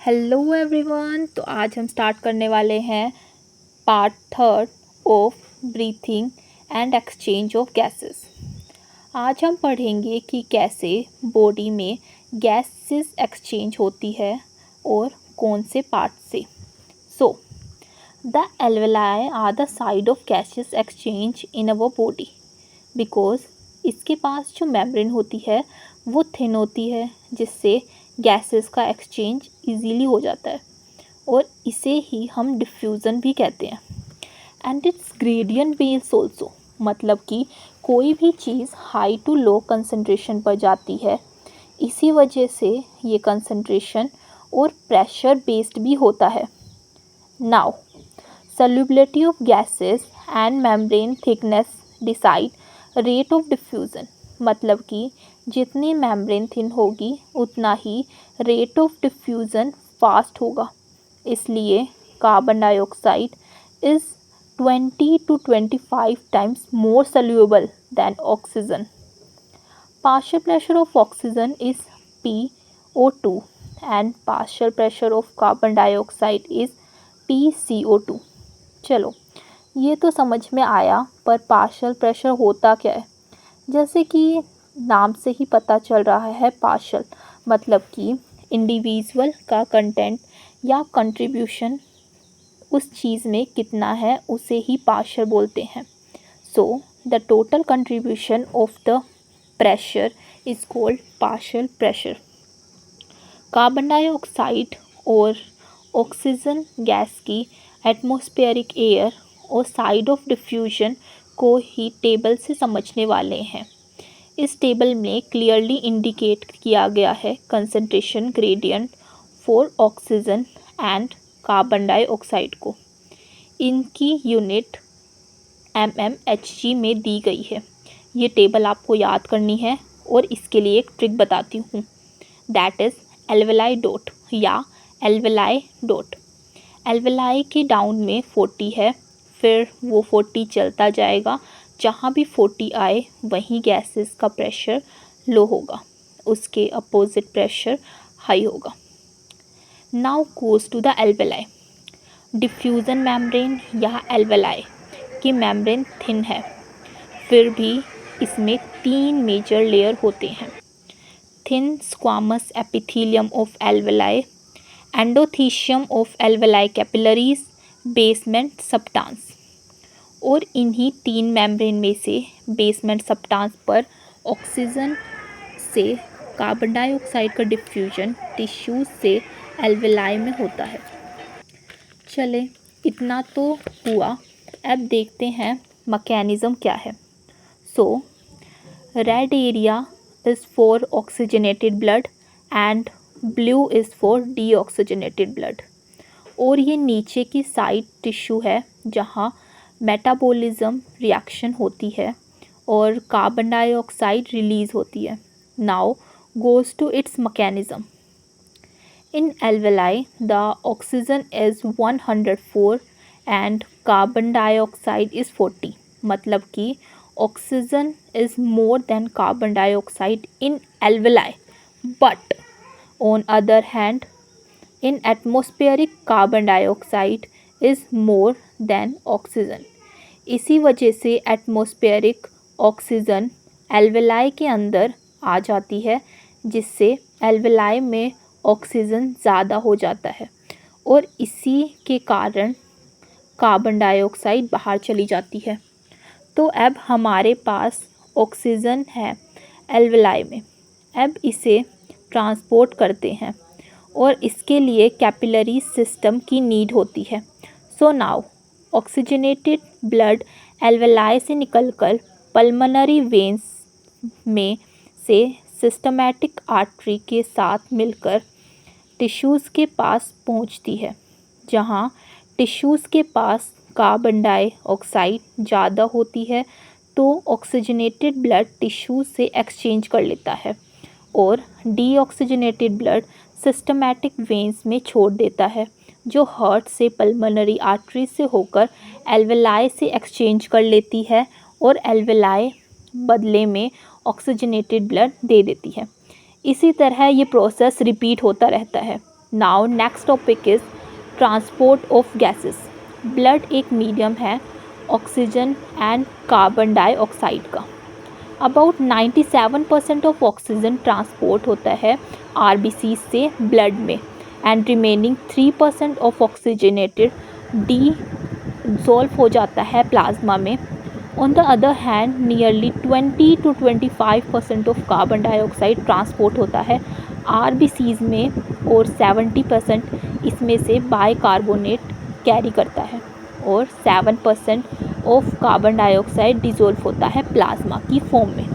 Hello everyone. तो आज हम स्टार्ट करने वाले हैं part third of breathing and exchange of gases. आज हम पढ़ेंगे कि कैसे बॉडी में गैसेस एक्सचेंज होती है और कौन से पार्ट से। So the alveoli are the site of gases exchange in our body because इसके पास जो मेम्ब्रेन होती है वो थिन होती है, जिससे गैसेस का एक्सचेंज इजीली हो जाता है और इसे ही हम डिफ्यूज़न भी कहते हैं। And it's gradient base also, मतलब कि कोई भी चीज़ हाई टू लो कंसंट्रेशन पर जाती है, इसी वजह से ये कंसंट्रेशन और प्रेशर बेस्ड भी होता है। Now solubility of gases and membrane thickness decide rate of diffusion, मतलब कि जितनी मेम्ब्रेन थिन होगी उतना ही रेट ऑफ डिफ्यूज़न फास्ट होगा। इसलिए carbon dioxide is 20 to 25 times more soluble than oxygen. Partial pressure of oxygen is PO2 and partial pressure of carbon dioxide is PCO2. चलो, ये तो समझ में आया, पर पार्शियल प्रेशर होता क्या है? जैसे कि नाम से ही पता चल रहा है, पार्शियल मतलब कि इंडिविजुअल का कंटेंट या कंट्रीब्यूशन उस चीज़ में कितना है उसे ही पार्शियल बोलते हैं। So the total contribution of the pressure is called partial pressure. Carbon dioxide और ऑक्सीजन गैस की एटमॉस्फेरिक एयर और साइड ऑफ डिफ्यूजन को ही टेबल से समझने वाले हैं। इस टेबल में क्लियरली इंडिकेट किया गया है concentration gradient for oxygen and carbon dioxide को। इनकी यूनिट mmHg में दी गई है। ये टेबल आपको याद करनी है और इसके लिए एक ट्रिक बताती हूँ, दैट इज़ एल्वेलाई डॉट या एल्वेलाई डॉट। एल्वेलाई के डाउन में 40 है, फिर वो 40 चलता जाएगा, जहाँ भी 40 आए वहीं गैसेस का प्रेशर लो होगा, उसके अपोजिट प्रेशर हाई होगा। Now goes to the alveoli. Diffusion membrane या एल्वेलाई की मेम्ब्रेन थिन है, फिर भी इसमें 3 मेजर लेयर होते हैं। Thin squamous epithelium of alveoli, endothelium of alveoli capillaries, basement substance. और इन्हीं 3 मेम्ब्रेन में से बेसमेंट सबटांस पर ऑक्सीजन से कार्बन डाइऑक्साइड का डिफ्यूजन टिश्यूज से एल्वेलाई में होता है। चले, इतना तो हुआ, अब देखते हैं मैकेनिज़्म क्या है। So red area is for oxygenated blood and blue is for deoxygenated blood. और ये नीचे की साइड टिश्यू है जहाँ मेटाबॉलिज्म रिएक्शन होती है और कार्बन डाइऑक्साइड रिलीज़ होती है। Now goes to its mechanism. In alveoli the oxygen is 104 and carbon dioxide is 40, मतलब कि oxygen is more than carbon dioxide in alveoli, but on other hand in atmospheric carbon dioxide is more than oxygen. इसी वजह से atmospheric oxygen alveoli के अंदर आ जाती है, जिससे एल्वेलाई में ऑक्सीजन ज़्यादा हो जाता है और इसी के कारण कार्बन डाइऑक्साइड बाहर चली जाती है। तो अब हमारे पास ऑक्सीजन है एल्वेलाई में, अब इसे ट्रांसपोर्ट करते हैं और इसके लिए कैपिलरी सिस्टम की नीड होती है। So now oxygenated blood alveoli से निकलकर पल्मोनरी वेन्स में से सिस्टमैटिक आर्टरी के साथ मिलकर टिश्यूज़ के पास पहुंचती है, जहां टिश्यूज़ के पास कार्बन डाइऑक्साइड ज़्यादा होती है, तो ऑक्सीजनेटेड ब्लड टिश्यूज़ से एक्सचेंज कर लेता है और डीऑक्सीजनेटेड ब्लड सिस्टमैटिक वेन्स में छोड़ देता है, जो हार्ट से पल्मोनरी आर्टरी से होकर एल्वेलाई से एक्सचेंज कर लेती है और एल्वेलाई बदले में ऑक्सीजनेटेड ब्लड दे देती है। इसी तरह ये प्रोसेस रिपीट होता रहता है। Now next topic is transport of gases. Blood एक मीडियम है ऑक्सीजन एंड कार्बन डाइऑक्साइड का। अबाउट 97% ऑफ ऑक्सीजन ट्रांसपोर्ट होता है आरबीसी से ब्लड में and remaining 3% of oxygenated dissolve हो जाता है प्लाज्मा में। On the other hand nearly 20 to 25% of carbon dioxide transport होता है आरबीसीज में और 70% इसमें से बाइकार्बोनेट कैरी करता है और 7% ऑफ कार्बन डाइऑक्साइड डिसॉल्व होता है प्लाज्मा की फॉर्म में।